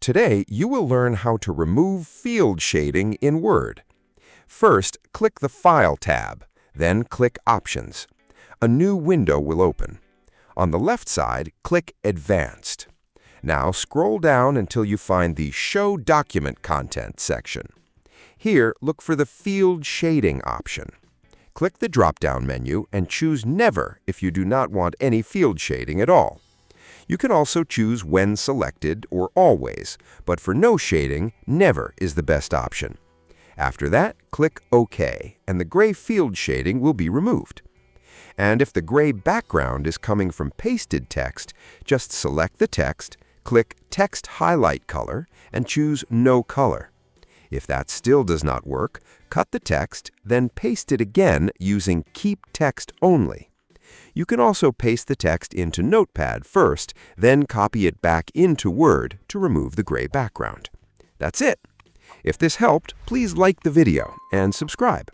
Today, you will learn how to remove field shading in Word. First, click the File tab, then click Options. A new window will open. On the left side, click Advanced. Now scroll down until you find the Show Document Content section. Here, look for the Field Shading option. Click the drop-down menu and choose Never if you do not want any field shading at all. You can also choose When Selected or Always, but for no shading, Never is the best option. After that, click OK, and the gray field shading will be removed. And if the gray background is coming from pasted text, just select the text, click Text Highlight Color, and choose No Color. If that still does not work, cut the text, then paste it again using Keep Text Only. You can also paste the text into Notepad first, then copy it back into Word to remove the gray background. That's it. If this helped, please like the video and subscribe.